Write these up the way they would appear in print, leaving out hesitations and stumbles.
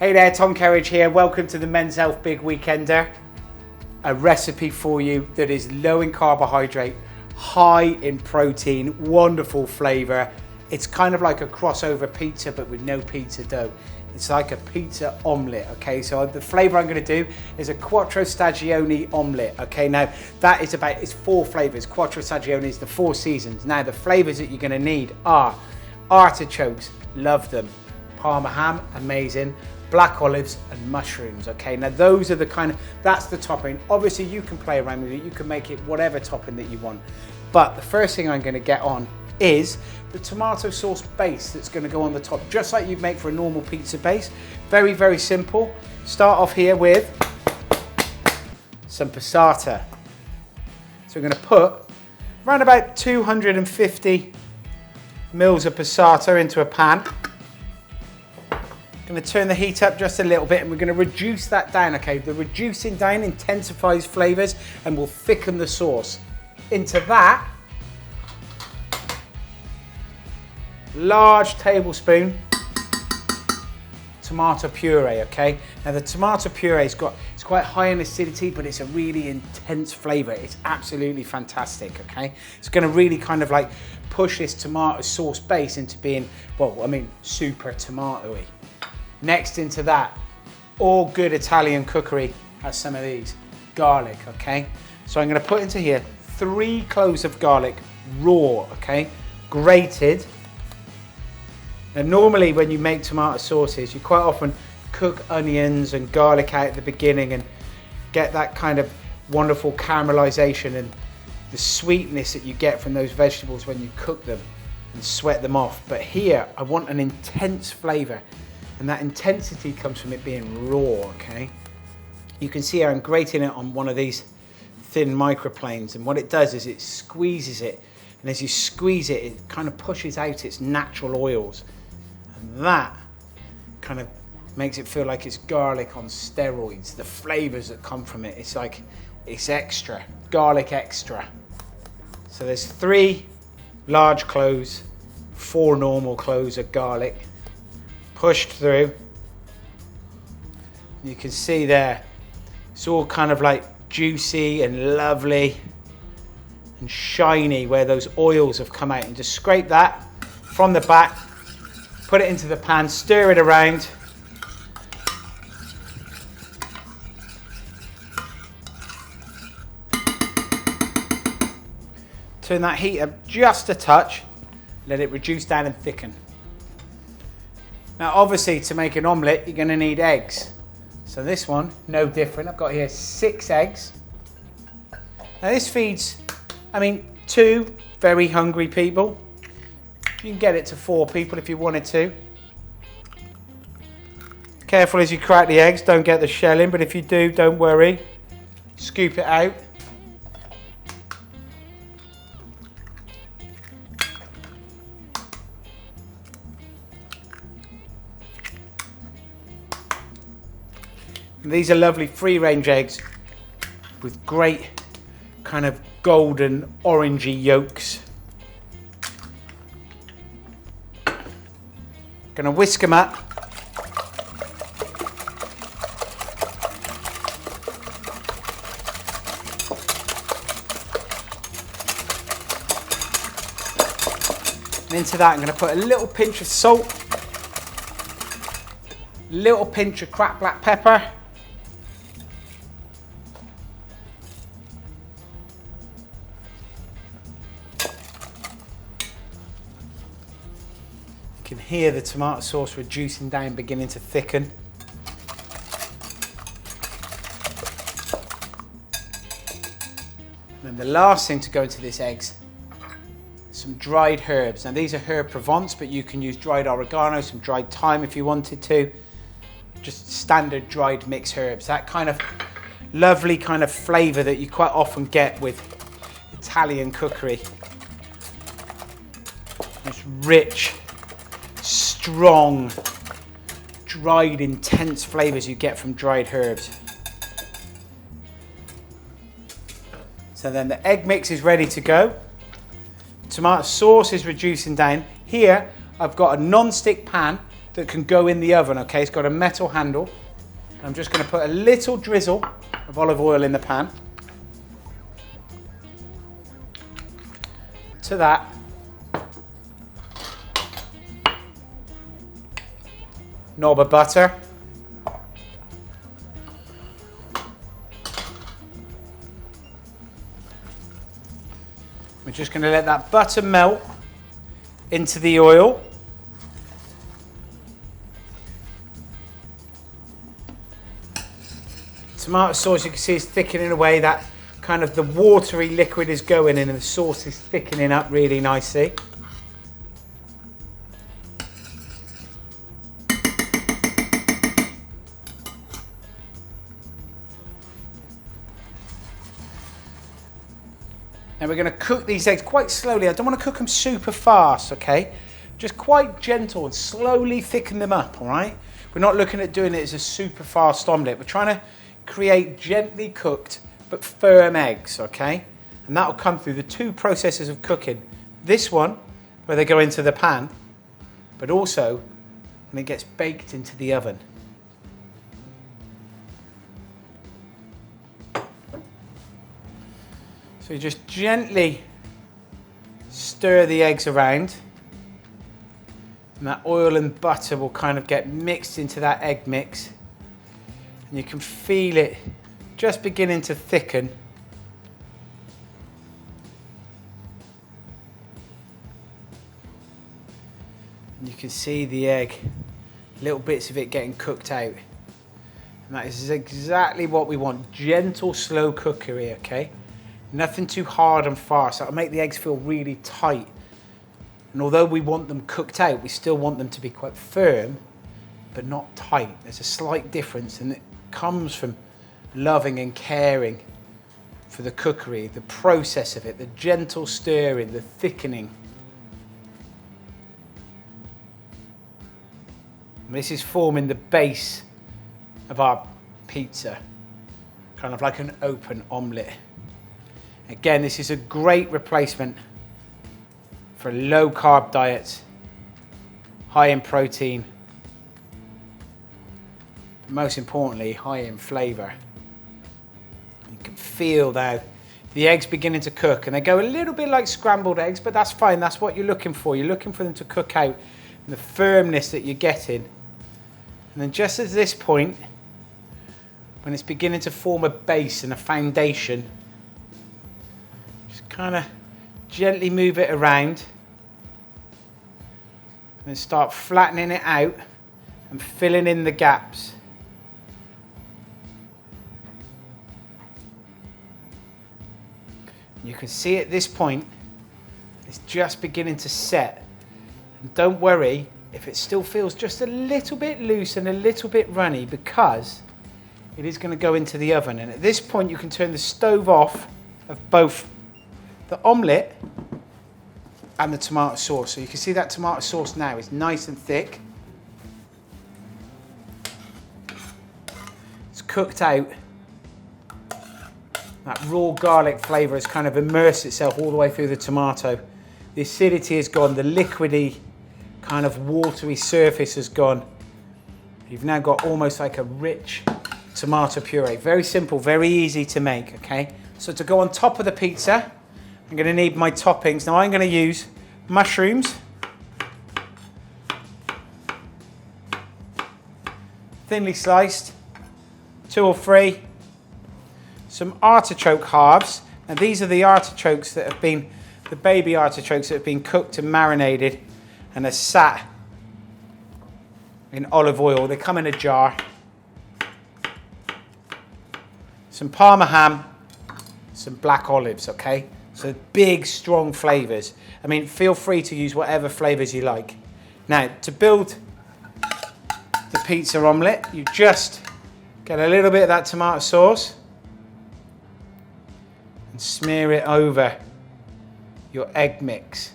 Hey there, Tom Kerridge here. Welcome to the Men's Health Big Weekender. A recipe for you that is low in carbohydrate, high in protein, wonderful flavor. It's kind of like a crossover pizza, but with no pizza dough. It's like a pizza omelette, okay? So the flavor I'm gonna do is a Quattro Stagioni Omelette, okay? Now, that is it's 4 flavors. Quattro Stagioni is the 4 seasons. Now, the flavors that you're gonna need are artichokes, love them. Parma ham, amazing. Black olives and mushrooms, okay? Now those are that's the topping. Obviously you can play around with it, you can make it whatever topping that you want. But the first thing I'm gonna get on is the tomato sauce base that's gonna go on the top, just like you'd make for a normal pizza base. Very, very simple. Start off here with some passata. So we're gonna put around about 250 mils of passata into a pan. Going to turn the heat up just a little bit and we're going to reduce that down, okay? The reducing down intensifies flavors and will thicken the sauce. Into that, large tablespoon tomato puree, okay? Now the tomato puree it's quite high in acidity, but it's a really intense flavor. It's absolutely fantastic, okay? It's going to really kind of like push this tomato sauce base into being, well, I mean, super tomatoey. Next into that, all good Italian cookery has some of these. Garlic, okay? So I'm gonna put into here 3 cloves of garlic, raw, okay? Grated. Now normally when you make tomato sauces, you quite often cook onions and garlic out at the beginning and get that kind of wonderful caramelization and the sweetness that you get from those vegetables when you cook them and sweat them off. But here, I want an intense flavor. And that intensity comes from it being raw, okay? You can see I'm grating it on one of these thin microplanes, and what it does is it squeezes it, and as you squeeze it, it kind of pushes out its natural oils. And that kind of makes it feel like it's garlic on steroids. The flavors that come from it, it's like, it's extra, garlic extra. So there's 3 large cloves, 4 normal cloves of garlic, pushed through. You can see there, it's all kind of like juicy and lovely and shiny where those oils have come out. And just scrape that from the back, put it into the pan, stir it around. Turn that heat up just a touch, let it reduce down and thicken. Now obviously to make an omelette you're going to need eggs. So this one, no different. I've got here 6 eggs. Now this feeds, 2 very hungry people. You can get it to 4 people if you wanted to. Careful as you crack the eggs, don't get the shell in, but if you do, don't worry. Scoop it out. These are lovely free-range eggs with great kind of golden orangey yolks. Gonna whisk them up. And into that I'm gonna put a little pinch of salt, a little pinch of cracked black pepper, you can hear the tomato sauce reducing down, beginning to thicken. And then the last thing to go into this eggs, some dried herbs. Now these are herb Provence, but you can use dried oregano, some dried thyme if you wanted to. Just standard dried mixed herbs. That kind of lovely kind of flavor that you quite often get with Italian cookery. It's rich, strong, dried, intense flavors you get from dried herbs. So then the egg mix is ready to go. Tomato sauce is reducing down. Here I've got a non-stick pan that can go in the oven, okay? It's got a metal handle. I'm just going to put a little drizzle of olive oil in the pan. To that, knob of butter. We're just going to let that butter melt into the oil. Tomato sauce, you can see, is thickening away. That kind of the watery liquid is going in and the sauce is thickening up really nicely. Now we're going to cook these eggs quite slowly. I don't want to cook them super fast, okay? Just quite gentle and slowly thicken them up, all right? We're not looking at doing it as a super fast omelette. We're trying to create gently cooked but firm eggs, okay? And that'll come through the two processes of cooking. This one, where they go into the pan, but also when it gets baked into the oven. So you just gently stir the eggs around, and that oil and butter will kind of get mixed into that egg mix. And you can feel it just beginning to thicken. And you can see the egg, little bits of it getting cooked out. And that is exactly what we want. Gentle, slow cookery, okay? Nothing too hard and fast. That'll make the eggs feel really tight. And although we want them cooked out, we still want them to be quite firm, but not tight. There's a slight difference, and it comes from loving and caring for the cookery, the process of it, the gentle stirring, the thickening. And this is forming the base of our pizza, kind of like an open omelette. Again, this is a great replacement for a low carb diet, high in protein, most importantly, high in flavour. You can feel now the eggs beginning to cook, and they go a little bit like scrambled eggs, but that's fine. That's what you're looking for. You're looking for them to cook out, and the firmness that you're getting. And then just at this point, when it's beginning to form a base and a foundation, just kind of gently move it around and then start flattening it out and filling in the gaps. You can see at this point, it's just beginning to set. And don't worry if it still feels just a little bit loose and a little bit runny, because it is going to go into the oven. And at this point, you can turn the stove off of both the omelette and the tomato sauce. So you can see that tomato sauce now is nice and thick. It's cooked out. That raw garlic flavour has kind of immersed itself all the way through the tomato. The acidity is gone, the liquidy, kind of watery surface has gone. You've now got almost like a rich tomato puree. Very simple, very easy to make, okay? So to go on top of the pizza, I'm going to need my toppings. Now I'm going to use mushrooms, thinly sliced, 2 or 3. Some artichoke halves, and these are the artichokes that have been, the baby artichokes that have been cooked and marinated and are sat in olive oil. They come in a jar. Some Parma ham, some black olives, okay? So big, strong flavours. I mean, feel free to use whatever flavours you like. Now, to build the pizza omelette, you just get a little bit of that tomato sauce and smear it over your egg mix.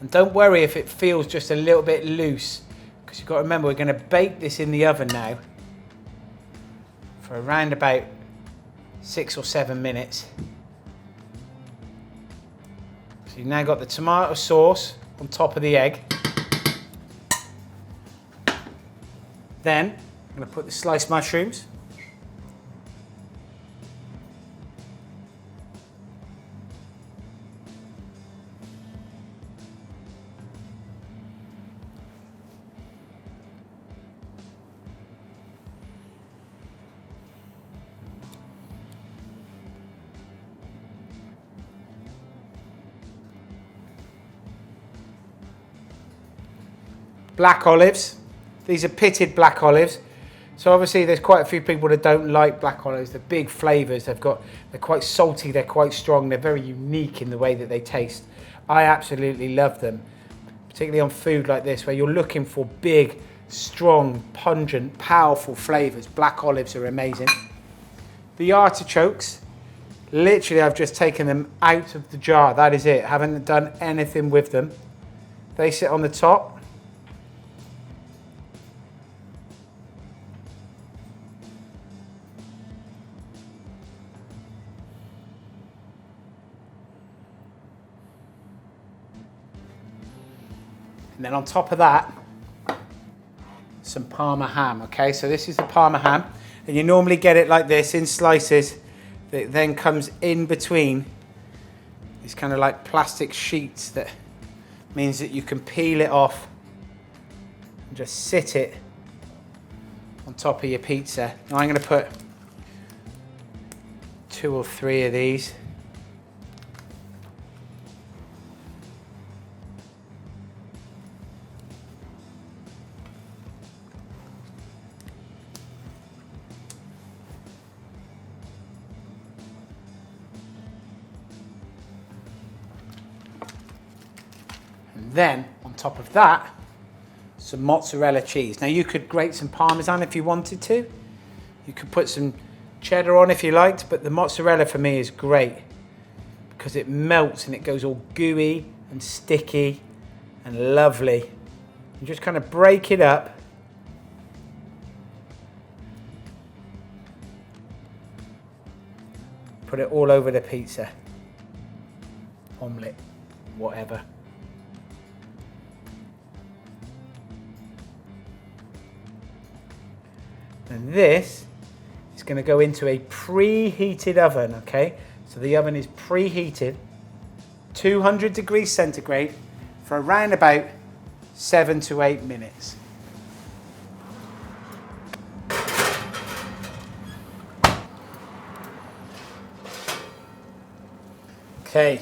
And don't worry if it feels just a little bit loose, because you've got to remember we're going to bake this in the oven now for around about 6 or 7 minutes. So you've now got the tomato sauce on top of the egg. Then I'm going to put the sliced mushrooms. Black olives. These are pitted black olives. So obviously there's quite a few people that don't like black olives. They're big flavors. They're quite salty. They're quite strong. They're very unique in the way that they taste. I absolutely love them, particularly on food like this where you're looking for big, strong, pungent, powerful flavors. Black olives are amazing. The artichokes, literally I've just taken them out of the jar. That is it. Haven't done anything with them. They sit on the top. And then on top of that, some Parma ham, okay? So this is the Parma ham, and you normally get it like this in slices that then comes in between these kind of like plastic sheets. That means that you can peel it off and just sit it on top of your pizza. Now I'm gonna put 2 or 3 of these. Then, on top of that, some mozzarella cheese. Now you could grate some Parmesan if you wanted to. You could put some cheddar on if you liked, but the mozzarella for me is great because it melts and it goes all gooey and sticky and lovely. You just kind of break it up. Put it all over the pizza. Omelette, whatever. And this is going to go into a preheated oven, okay? So the oven is preheated, 200 degrees centigrade, for around about 7 to 8 minutes. Okay,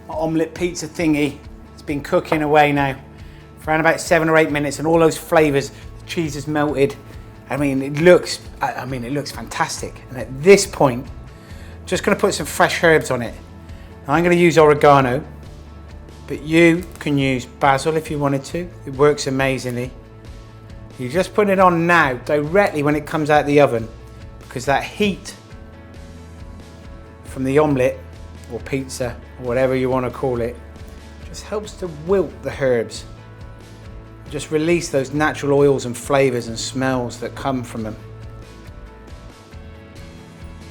my omelette pizza thingy, it's been cooking away now for around about 7 or 8 minutes, and all those flavors, the cheese has melted. I mean, it looks fantastic. And at this point, I'm just going to put some fresh herbs on it. Now I'm going to use oregano, but you can use basil if you wanted to. It works amazingly. You just put it on now, directly when it comes out of the oven, because that heat from the omelette or pizza, or whatever you want to call it, just helps to wilt the herbs. Just release those natural oils and flavors and smells that come from them.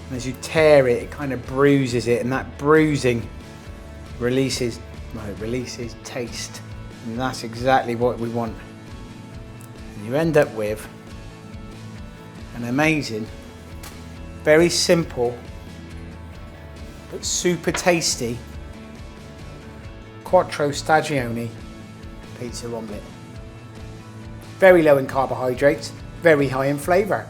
And as you tear it, it kind of bruises it, and that bruising releases taste. And that's exactly what we want. And you end up with an amazing, very simple, but super tasty Quattro Stagioni pizza omelette. Very low in carbohydrates, very high in flavour.